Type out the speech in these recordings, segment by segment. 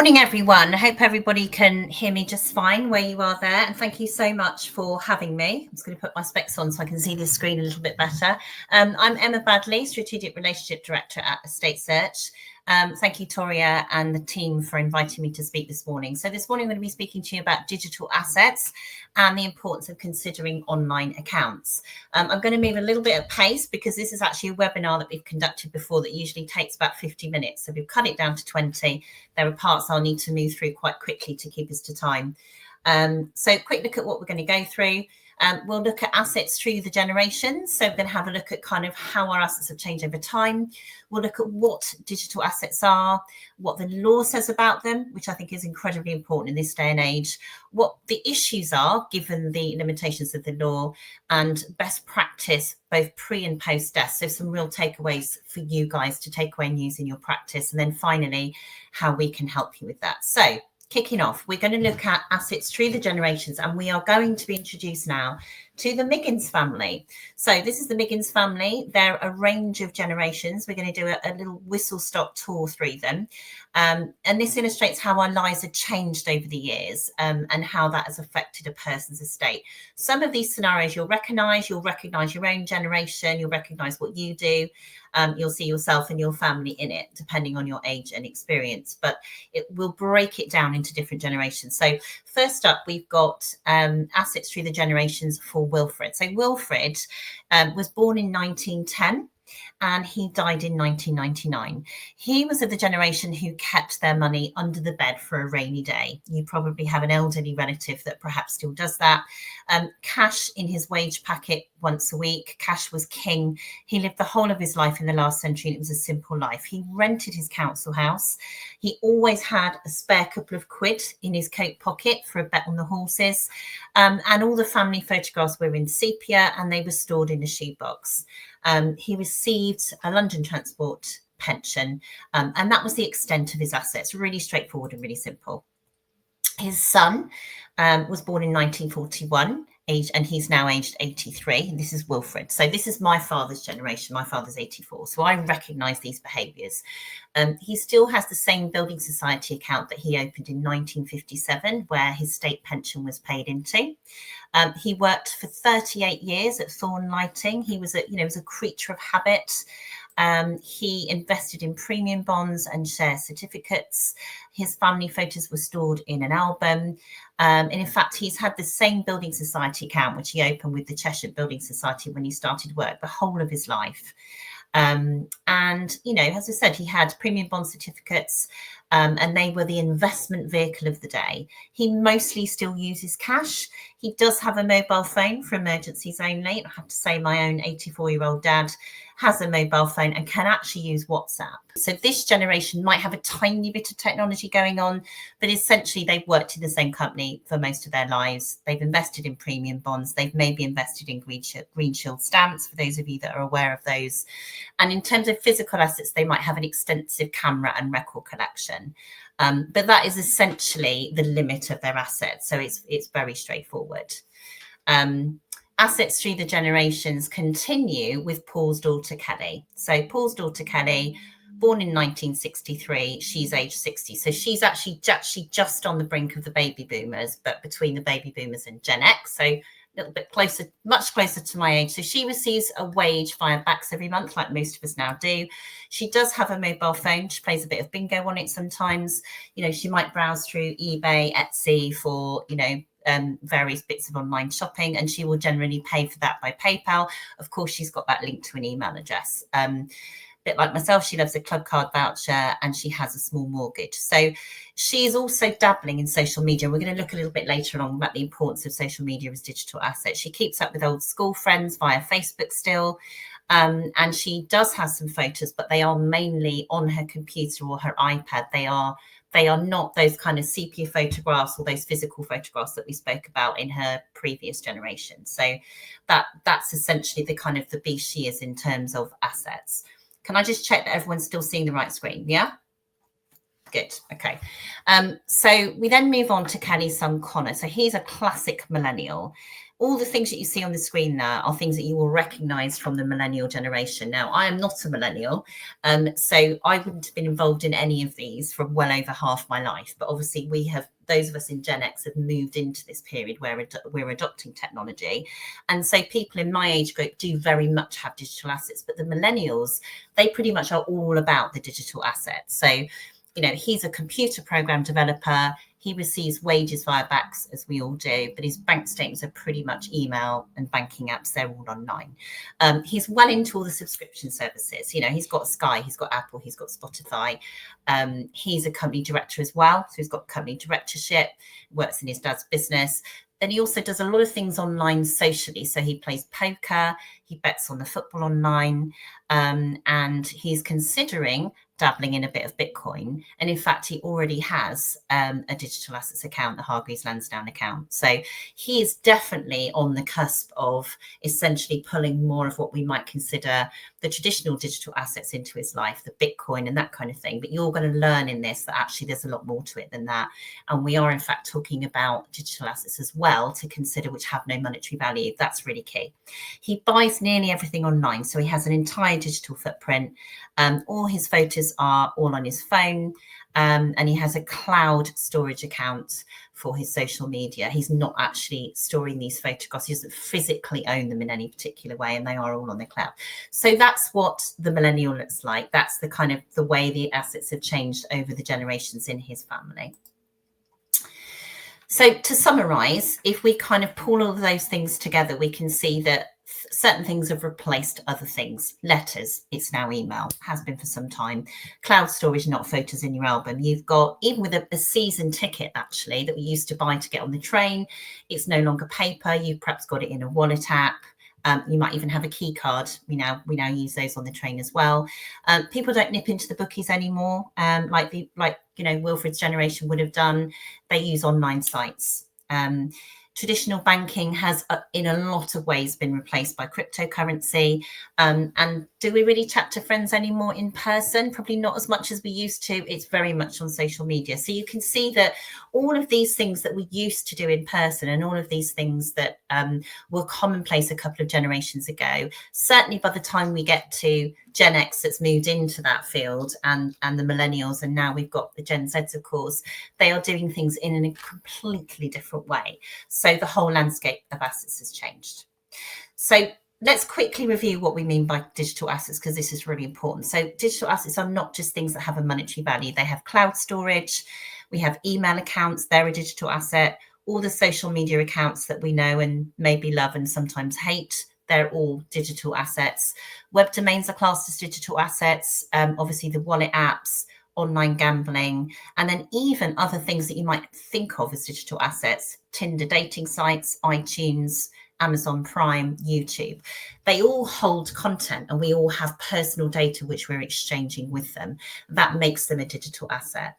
Morning, everyone. I hope everybody can hear me just fine where you are there. And thank you so much for having me. I'm just going to put my specs on so I can see the screen a little bit better. I'm Emma Baddaley, Strategic Relationship Director at Estate Search. Thank you, Toria, and the team for inviting me to speak this morning. So this morning I'm going to be speaking to you about digital assets and the importance of considering online accounts. I'm going to move a little bit at pace because this is actually a webinar that we've conducted before that usually takes about 50 minutes. So we've cut it down to 20. There are parts I'll need to move through quite quickly to keep us to time. So quick look at what we're going to go through. We'll look at assets through the generations. So we're going to have a look at kind of how our assets have changed over time. We'll look at what digital assets are, what the law says about them, which I think is incredibly important in this day and age, what the issues are given the limitations of the law, and best practice both pre and post death. So some real takeaways for you guys to take away and use in your practice. And then finally, how we can help you with that. So kicking off, we're going to look at assets through the generations, and we are going to be introduced now to the Miggins family. So this is the Miggins family. They're a range of generations. We're going to do a little whistle-stop tour through them. And this illustrates how our lives have changed over the years, and how that has affected a person's estate. Some of these scenarios you'll recognize your own generation, you'll recognize what you do. You'll see yourself and your family in it, depending on your age and experience, but it will break it down into different generations. So first up, we've got assets through the generations for Wilfred. So Wilfred was born in 1910. And he died in 1999. He was of the generation who kept their money under the bed for a rainy day. You probably have an elderly relative that perhaps still does that. Cash in his wage packet once a week. Cash was king. He lived the whole of his life in the last century, and it was a simple life. He rented his council house. He always had a spare couple of quid in his coat pocket for a bet on the horses. And all the family photographs were in sepia, and they were stored in a shoebox. He received a London Transport pension, and that was the extent of his assets. Really straightforward and really simple. His son was born in 1941, and he's now aged 83. And this is Wilfred. So this is my father's generation. My father's 84. So I recognise these behaviours. He still has the same building society account that he opened in 1957, where his state pension was paid into. He worked for 38 years at Thorn Lighting. He was a creature of habit. He invested in premium bonds and share certificates. His family photos were stored in an album. And in fact, he's had the same building society account, which he opened with the Cheshire Building Society when he started work, the whole of his life. And, as I said, he had premium bond certificates, and they were the investment vehicle of the day. He mostly still uses cash. He does have a mobile phone for emergencies only. I have to say my own 84-year-old dad has a mobile phone and can actually use WhatsApp. So this generation might have a tiny bit of technology going on, but essentially they've worked in the same company for most of their lives. They've invested in premium bonds. They've maybe invested in Green Shield stamps, for those of you that are aware of those. And in terms of physical assets, they might have an extensive camera and record collection. But that is essentially the limit of their assets. So it's very straightforward. Assets through the generations continue with Paul's daughter, Kelly. So Paul's daughter, Kelly, born in 1963, she's age 60. So she's actually just on the brink of the baby boomers, but between the baby boomers and Gen X. So a little bit closer, much closer to my age. So she receives a wage via Bax every month, like most of us now do. She does have a mobile phone. She plays a bit of bingo on it sometimes. She might browse through eBay, Etsy for, various bits of online shopping, and she will generally pay for that by PayPal. Of course, she's got that linked to an email address. A bit like myself, she loves a club card voucher, and she has a small mortgage. So she's also dabbling in social media. We're going to look a little bit later on about the importance of social media as digital assets. She keeps up with old school friends via Facebook still. And she does have some photos, but they are mainly on her computer or her iPad. They are not those kind of sepia photographs or those physical photographs that we spoke about in her previous generation. So that's essentially the kind of the beast she is in terms of assets. Can I just check that everyone's still seeing the right screen? Yeah? Good. Okay. So we then move on to Kelly's son, Connor. So he's a classic millennial. all the things that you see on the screen there are things that you will recognize from the millennial generation. Now, I am not a millennial, so I wouldn't have been involved in any of these for well over half my life. But obviously, we have, those of us in Gen X have moved into this period where we're adopting technology. And so people in my age group do very much have digital assets. But the millennials, they pretty much are all about the digital assets. So, you know, he's a computer program developer. He receives wages via backs, as we all do, but his bank statements are pretty much email and banking apps. They're all online. He's well into all the subscription services. You know, he's got Sky, he's got Apple, he's got Spotify. He's a company director as well. So he's got company directorship, works in his dad's business. Then he also does a lot of things online socially. So he plays poker, he bets on the football online, and he's considering dabbling in a bit of Bitcoin. And in fact, he already has a digital assets account, the Hargreaves Lansdown account. So he is definitely on the cusp of essentially pulling more of what we might consider the traditional digital assets into his life, the Bitcoin and that kind of thing. But you're going to learn in this that actually there's a lot more to it than that. And we are in fact talking about digital assets as well to consider, which have no monetary value. That's really key. He buys nearly everything online. So he has an entire digital footprint. All his photos are all on his phone, and he has a cloud storage account for his social media. He's not actually storing these photographs. He doesn't physically own them in any particular way, and they are all on the cloud. So that's what the millennial looks like. That's the kind of the way the assets have changed over the generations in his family. So to summarize, if we kind of pull all of those things together, we can see that certain things have replaced other things. Letters, it's now email, has been for some time. Cloud storage, not photos in your album. You've got, even with a season ticket actually that we used to buy to get on the train, it's no longer paper. You've perhaps got it in a wallet app. You might even have a key card. We now use those on the train as well. People don't nip into the bookies anymore, like you know, Wilfred's generation would have done. They use online sites. Traditional banking has, in a lot of ways, been replaced by cryptocurrency. And do we really chat to friends anymore in person? Probably not as much as we used to. It's very much on social media. So you can see that all of these things that we used to do in person and all of these things that were commonplace a couple of generations ago, certainly by the time we get to Gen X that's moved into that field and the millennials, and now we've got the Gen Zs, of course, they are doing things in a completely different way. So the whole landscape of assets has changed. So let's quickly review what we mean by digital assets, because this is really important. So digital assets are not just things that have a monetary value. They have cloud storage. We have email accounts. They're a digital asset. All the social media accounts that we know and maybe love and sometimes hate, they're all digital assets. Web domains are classed as digital assets. Obviously, the wallet apps, online gambling, and then even other things that you might think of as digital assets, Tinder dating sites, iTunes, Amazon Prime, YouTube. They all hold content and we all have personal data which we're exchanging with them. That makes them a digital asset.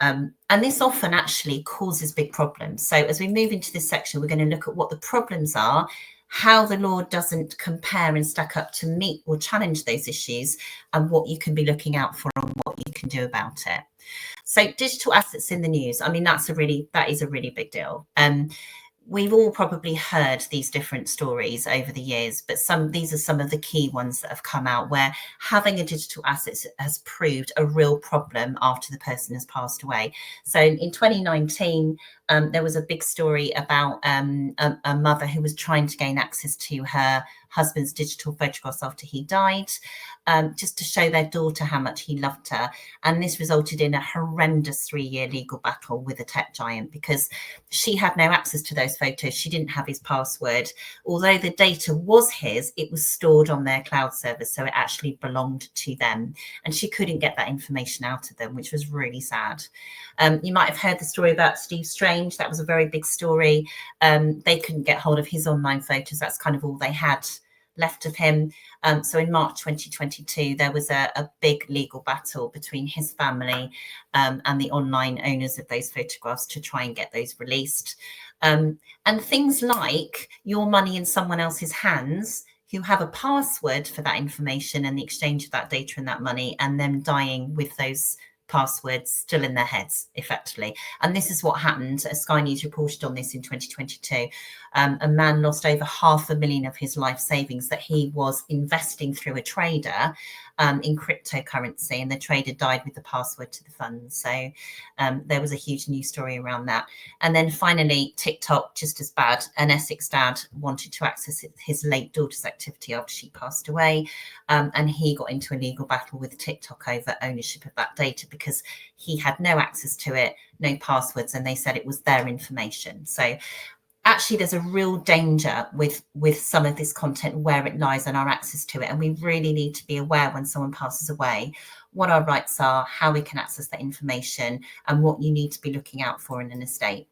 And this often actually causes big problems. So as we move into this section, we're going to look at what the problems are, how the law doesn't compare and stack up to meet or challenge those issues, and what you can be looking out for and what you can do about it. So digital assets in the news, I mean, that is a really big deal. We've all probably heard these different stories over the years, but these are some of the key ones that have come out where having a digital asset has proved a real problem after the person has passed away. So in 2019, there was a big story about a mother who was trying to gain access to her husband's digital photographs after he died, just to show their daughter how much he loved her. And this resulted in a horrendous 3-year legal battle with a tech giant because she had no access to those photos. She didn't have his password. Although the data was his, it was stored on their cloud server, so it actually belonged to them. And she couldn't get that information out of them, which was really sad. You might have heard the story about Steve Strange. That was a very big story. They couldn't get hold of his online photos. That's kind of all they had left of him. So in March 2022, there was a big legal battle between his family and the online owners of those photographs to try and get those released. And things like your money in someone else's hands who have a password for that information and the exchange of that data and that money, and them dying with those passwords still in their heads, effectively. And this is what happened. Sky News reported on this in 2022. A man lost over $500,000 of his life savings that he was investing through a trader in cryptocurrency, and the trader died with the password to the funds. So there was a huge news story around that. And then finally, TikTok, just as bad. An Essex dad wanted to access his late daughter's activity after she passed away, and he got into a legal battle with TikTok over ownership of that data because he had no access to it, no passwords, and they said it was their information. So actually there's a real danger with some of this content, where it lies and our access to it. And we really need to be aware when someone passes away, what our rights are, how we can access that information, and what you need to be looking out for in an estate.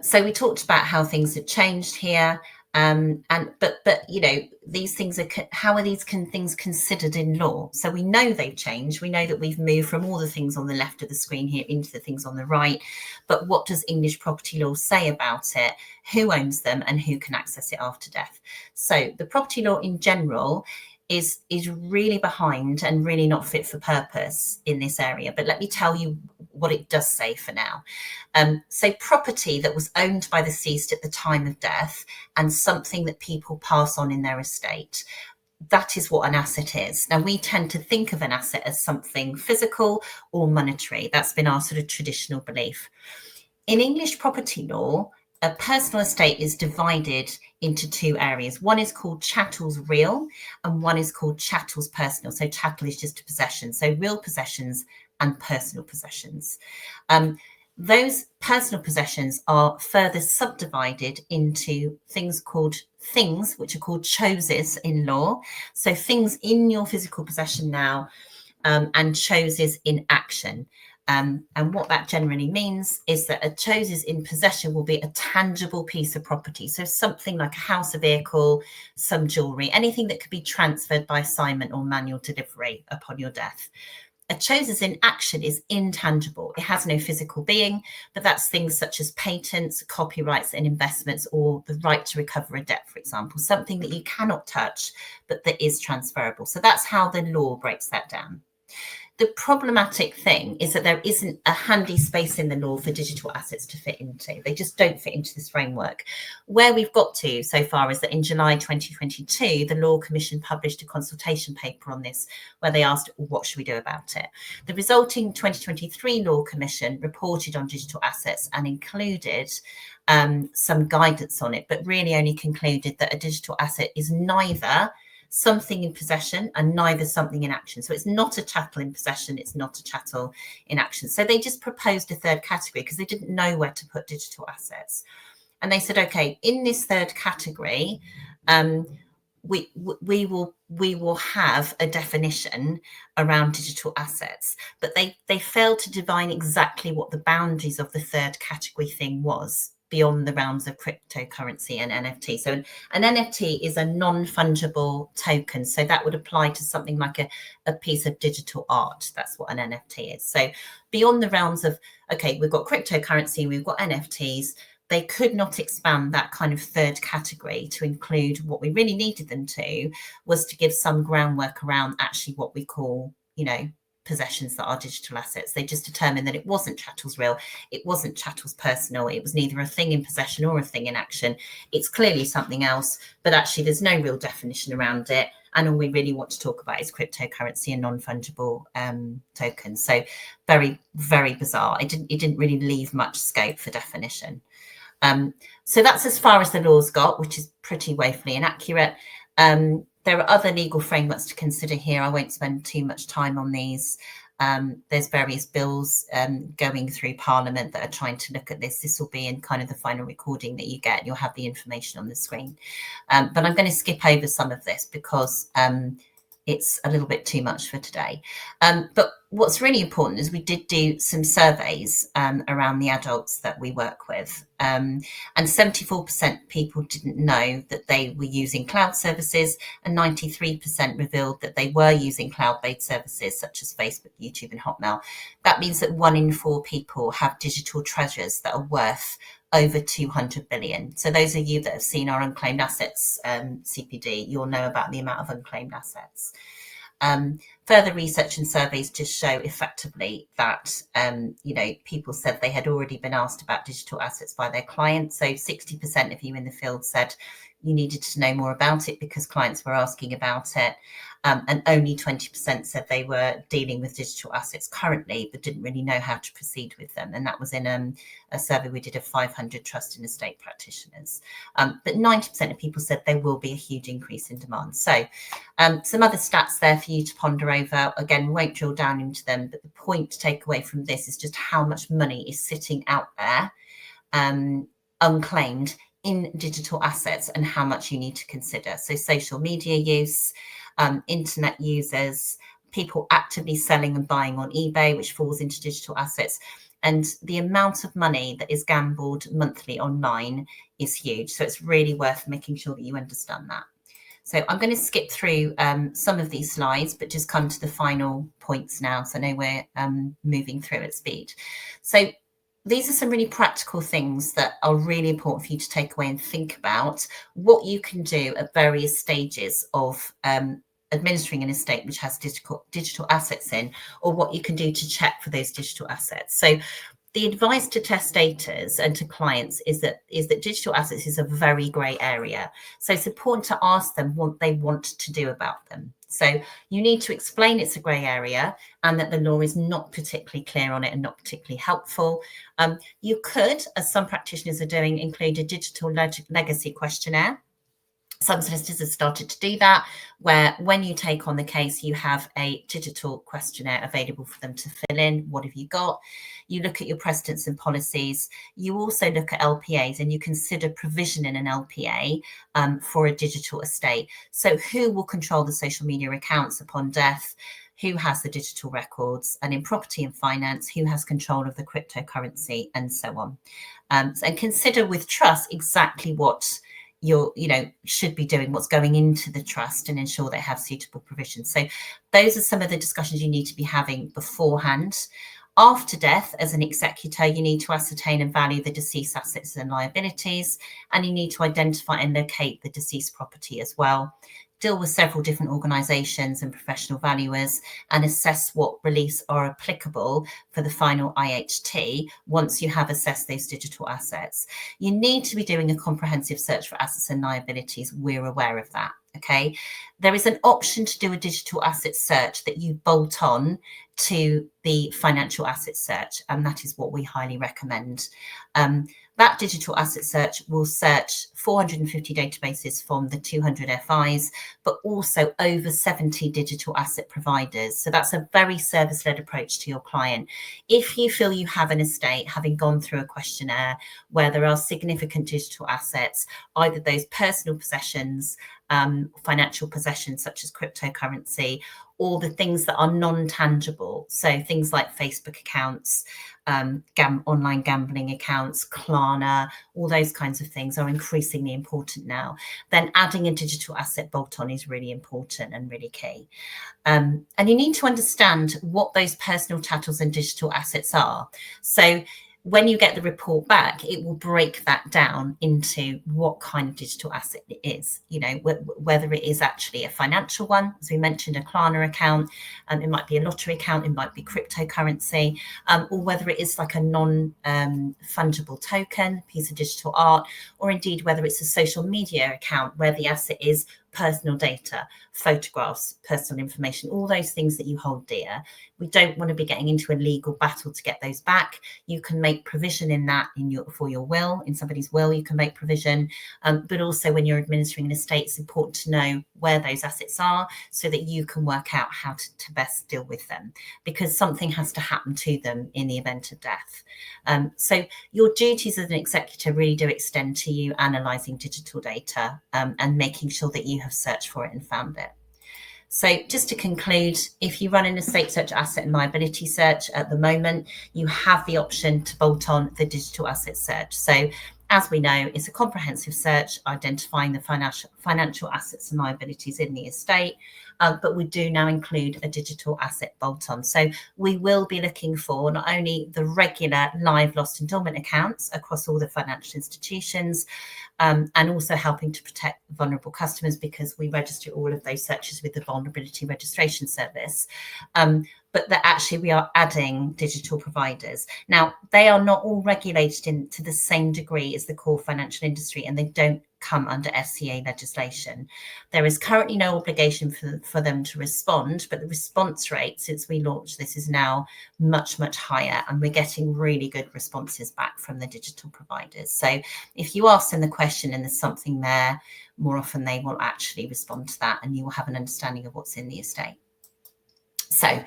So we talked about how things had changed here. But you know, these things are, how are these things considered in law? So we know they've changed. We know that we've moved from all the things on the left of the screen here into the things on the right. But what does English property law say about it? Who owns them and who can access it after death? So the property law in general is really behind and really not fit for purpose in this area. But let me tell you what it does say for now. So property that was owned by the deceased at the time of death and something that people pass on in their estate, that is what an asset is. Now, we tend to think of an asset as something physical or monetary. That's been our sort of traditional belief. In English property law, a personal estate is divided into two areas. One is called chattels real and one is called chattels personal. So chattel is just a possession. So real possessions and personal possessions. Those personal possessions are further subdivided into things, which are called choses in law. So things in your physical possession now, and choses in action. And what that generally means is that a choses in possession will be a tangible piece of property. So something like a house, a vehicle, some jewellery, anything that could be transferred by assignment or manual delivery upon your death. A choses in action is intangible. It has no physical being, but that's things such as patents, copyrights and investments, or the right to recover a debt, for example, something that you cannot touch, but that is transferable. So that's how the law breaks that down. The problematic thing is that there isn't a handy space in the law for digital assets to fit into. They just don't fit into this framework. Where we've got to so far is that in July 2022, the Law Commission published a consultation paper on this, where they asked, well, what should we do about it? The resulting 2023 Law Commission reported on digital assets and included some guidance on it, but really only concluded that a digital asset is neither something in possession and neither something in action. So it's not a chattel in possession, it's not a chattel in action. So they just proposed a third category because they didn't know where to put digital assets. And they said, okay, in this third category, we will have a definition around digital assets, but they failed to define exactly what the boundaries of the third category thing was beyond the realms of cryptocurrency and NFT. So an NFT is a non-fungible token. So that would apply to something like a piece of digital art. That's what an NFT is. So beyond the realms of, okay, we've got cryptocurrency, we've got NFTs, they could not expand that kind of third category to include what we really needed them to, was to give some groundwork around actually what we call, you know, possessions that are digital assets. They just determined that it wasn't chattels real, it wasn't chattels personal, it was neither a thing in possession or a thing in action. It's clearly something else, but actually there's no real definition around it. And all we really want to talk about is cryptocurrency and non-fungible tokens. So very, very bizarre. It didn't really leave much scope for definition. So that's as far as the law's got, which is pretty woefully inaccurate. There are other legal frameworks to consider here. I won't spend too much time on these. There's various bills going through Parliament that are trying to look at this. This will be in kind of the final recording that you get. You'll have the information on the screen. But I'm going to skip over some of this because it's a little bit too much for today. But what's really important is we did do some surveys around the adults that we work with. And 74% people didn't know that they were using cloud services, and 93% revealed that they were using cloud-based services such as Facebook, YouTube and Hotmail. That means that 1 in 4 people have digital treasures that are worth over 200 billion. So those of you that have seen our unclaimed assets CPD, you'll know about the amount of unclaimed assets. Further research and surveys just show effectively that, people said they had already been asked about digital assets by their clients. So 60% of you in the field said you needed to know more about it because clients were asking about it. And only 20% said they were dealing with digital assets currently, but didn't really know how to proceed with them. And that was in a survey we did of 500 trust and estate practitioners. But 90% of people said there will be a huge increase in demand. So some other stats there for you to ponder over. Again, we won't drill down into them, but the point to take away from this is just how much money is sitting out there unclaimed in digital assets and how much you need to consider. So social media use, internet users, people actively selling and buying on eBay, which falls into digital assets. And the amount of money that is gambled monthly online is huge. So it's really worth making sure that you understand that. So I'm going to skip through some of these slides, but just come to the final points now. So I know we're moving through at speed. So these are some really practical things that are really important for you to take away and think about what you can do at various stages of administering an estate which has digital assets in, or what you can do to check for those digital assets. So the advice to testators and to clients is that digital assets is a very grey area. So it's important to ask them what they want to do about them. So you need to explain it's a grey area and that the law is not particularly clear on it and not particularly helpful. You could, as some practitioners are doing, include a digital legacy questionnaire. Some solicitors have started to do that, where when you take on the case, you have a digital questionnaire available for them to fill in. What have you got? You look at your precedents and policies. You also look at LPAs and you consider provision in an LPA for a digital estate. So who will control the social media accounts upon death? Who has the digital records? And in property and finance, who has control of the cryptocurrency, and so on. And consider with trust exactly what should be doing, what's going into the trust, and ensure they have suitable provisions. So those are some of the discussions you need to be having beforehand. After death, as an executor, you need to ascertain and value the deceased assets and liabilities, and you need to identify and locate the deceased property as well. Deal with several different organisations and professional valuers and assess what reliefs are applicable for the final IHT once you have assessed those digital assets. You need to be doing a comprehensive search for assets and liabilities. We're aware of that. Okay. There is an option to do a digital asset search that you bolt on to the financial asset search, and that is what we highly recommend. That digital asset search will search 450 databases from the 200 FIs, but also over 70 digital asset providers. So that's a very service-led approach to your client. If you feel you have an estate, having gone through a questionnaire where there are significant digital assets, either those personal possessions, financial possessions such as cryptocurrency, or the things that are non-tangible, so things like Facebook accounts, online gambling accounts, Klarna, all those kinds of things are increasingly important now. Then adding a digital asset bolt-on is really important and really key. And you need to understand what those personal chattels and digital assets are. So when you get the report back, it will break that down into what kind of digital asset it is, whether it is actually a financial one, as we mentioned, a Klarna account, it might be a lottery account, it might be cryptocurrency, or whether it is like a non-fungible token, piece of digital art, or indeed whether it's a social media account where the asset is personal data, photographs, personal information, all those things that you hold dear. We don't want to be getting into a legal battle to get those back. You can make provision in that for your will, in somebody's will, you can make provision. But also when you're administering an estate, it's important to know where those assets are so that you can work out how to best deal with them, because something has to happen to them in the event of death. So your duties as an executor really do extend to you analysing digital data and making sure that you have searched for it and found it. So just to conclude, if you run an estate search, asset and liability search at the moment, you have the option to bolt on the digital asset search. So as we know, is a comprehensive search identifying the financial assets and liabilities in the estate. But we do now include a digital asset bolt-on. So we will be looking for not only the regular live lost and dormant accounts across all the financial institutions, and also helping to protect vulnerable customers, because we register all of those searches with the Vulnerability Registration Service. But that actually we are adding digital providers. Now, they are not all regulated to the same degree as the core financial industry, and they don't come under FCA legislation. There is currently no obligation for them to respond, but the response rate since we launched this is now much, much higher, and we're getting really good responses back from the digital providers. So if you ask them the question and there's something there, more often they will actually respond to that, and you will have an understanding of what's in the estate. So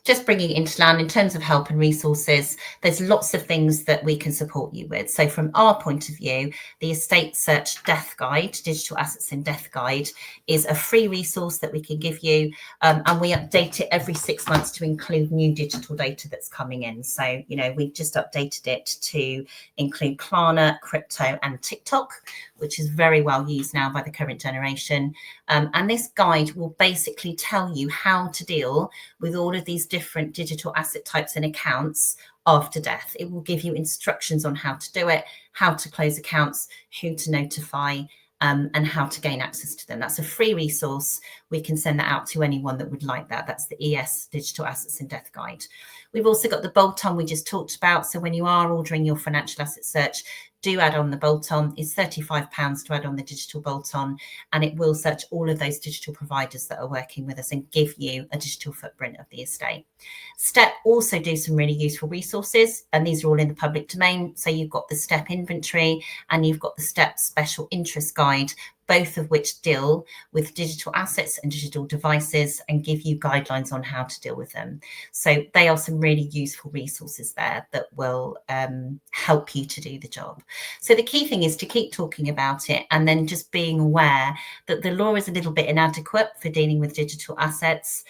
just bringing it into land in terms of help and resources, there's lots of things that we can support you with. So from our point of view, the Estate Search Death Guide, Digital Assets in Death Guide, is a free resource that we can give you, and we update it every 6 months to include new digital data that's coming in. So, you know, we've just updated it to include Klarna, crypto and TikTok, which is very well used now by the current generation. And this guide will basically tell you how to deal with all of these different digital asset types and accounts after death. It will give you instructions on how to do it, how to close accounts, who to notify, and how to gain access to them. That's a free resource. We can send that out to anyone that would like that. That's the ES Digital Assets in Death Guide. We've also got the bolt-on we just talked about. So when you are ordering your financial asset search, do add on the bolt-on. It's £35 to add on the digital bolt-on, and it will search all of those digital providers that are working with us and give you a digital footprint of the estate. STEP also do some really useful resources, and these are all in the public domain. So you've got the STEP inventory and you've got the STEP special interest guide, both of which deal with digital assets and digital devices and give you guidelines on how to deal with them. So they are some really useful resources there that will help you to do the job. So the key thing is to keep talking about it, and then just being aware that the law is a little bit inadequate for dealing with digital assets.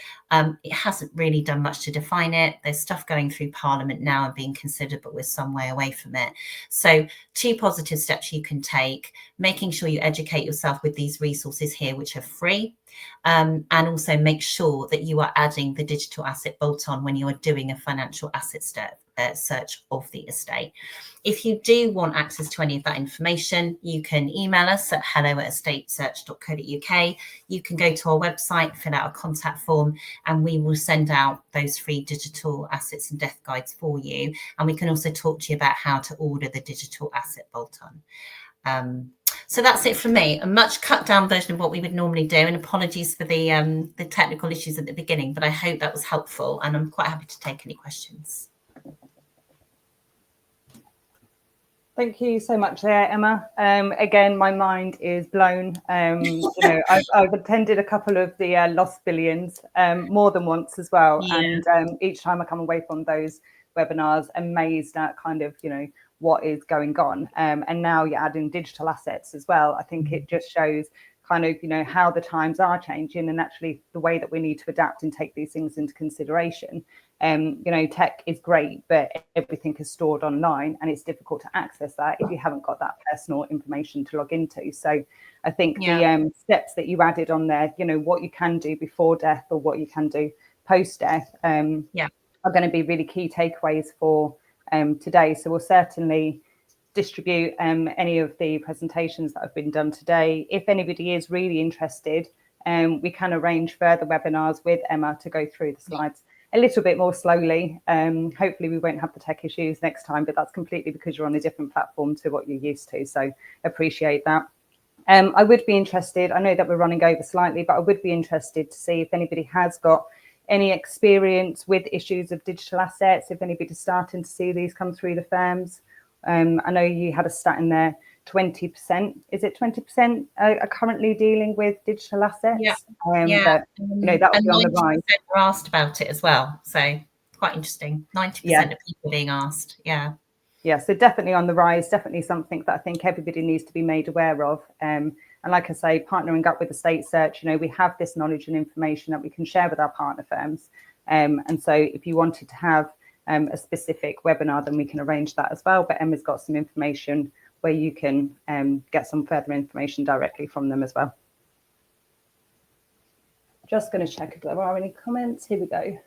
It hasn't really done much to define it. There's stuff going through Parliament now and being considered, but we're some way away from it. So 2 positive steps you can take: making sure you educate yourself with these resources here, which are free, and also make sure that you are adding the digital asset bolt-on when you are doing a financial asset search of the estate. If you do want access to any of that information, you can email us at hello@estatesearch.co.uk. You can go to our website, fill out a contact form, and we will send out those free digital assets and death guides for you. And we can also talk to you about how to order the digital asset bolt-on. So that's it from me, a much cut down version of what we would normally do, and apologies for the technical issues at the beginning, but I hope that was helpful, and I'm quite happy to take any questions. Thank you so much there, Emma. Again, my mind is blown. You know, I've attended a couple of the Lost Billions more than once as well. Yeah. And each time I come away from those webinars, amazed at kind of, you know, what is going on. And now you're adding digital assets as well. I think it just shows kind of, you know, how the times are changing, and actually the way that we need to adapt and take these things into consideration. You know, tech is great, but everything is stored online, and it's difficult to access that if you haven't got that personal information to log into. So I think the steps that you added on there, you know, what you can do before death or what you can do post death, are going to be really key takeaways for today. So we'll certainly distribute any of the presentations that have been done today. If anybody is really interested, we can arrange further webinars with Emma to go through the slides a little bit more slowly. Hopefully we won't have the tech issues next time, but that's completely because you're on a different platform to what you're used to. So appreciate that. I would be interested, I know that we're running over slightly, but I would be interested to see if anybody has got any experience with issues of digital assets, if anybody's starting to see these come through the firms. I know you had a stat in there, 20%, is it 20% are currently dealing with digital assets? But, you know, that would be on the rise. Were asked about it as well, so quite interesting. 90% of people being asked. Yeah, so definitely on the rise, definitely something that I think everybody needs to be made aware of. And like I say, partnering up with Estate Search, you know, we have this knowledge and information that we can share with our partner firms. And so if you wanted to have a specific webinar, then we can arrange that as well. But Emma's got some information where you can get some further information directly from them as well. Just going to check if there are any comments. Here we go.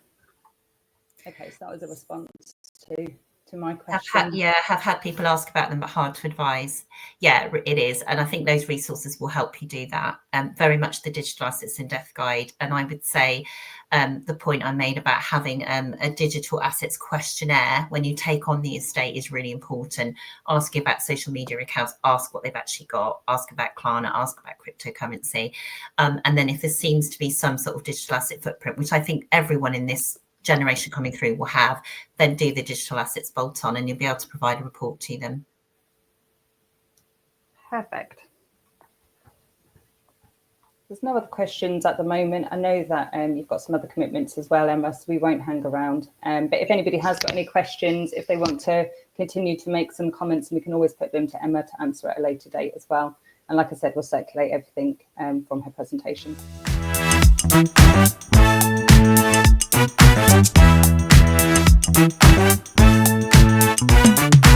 Okay, so that was a response to my question. Have had people ask about them, but hard to advise. Yeah, it is. And I think those resources will help you do that. Very much the digital assets in death guide. And I would say the point I made about having a digital assets questionnaire when you take on the estate is really important. Asking about social media accounts, ask what they've actually got, ask about Klarna, ask about cryptocurrency. And then if there seems to be some sort of digital asset footprint, which I think everyone in this generation coming through will have, then do the digital assets bolt on and you'll be able to provide a report to them. Perfect. There's no other questions at the moment. I know that you've got some other commitments as well, Emma, so we won't hang around. But if anybody has got any questions, if they want to continue to make some comments, we can always put them to Emma to answer at a later date as well. And like I said, we'll circulate everything from her presentation. Thank you.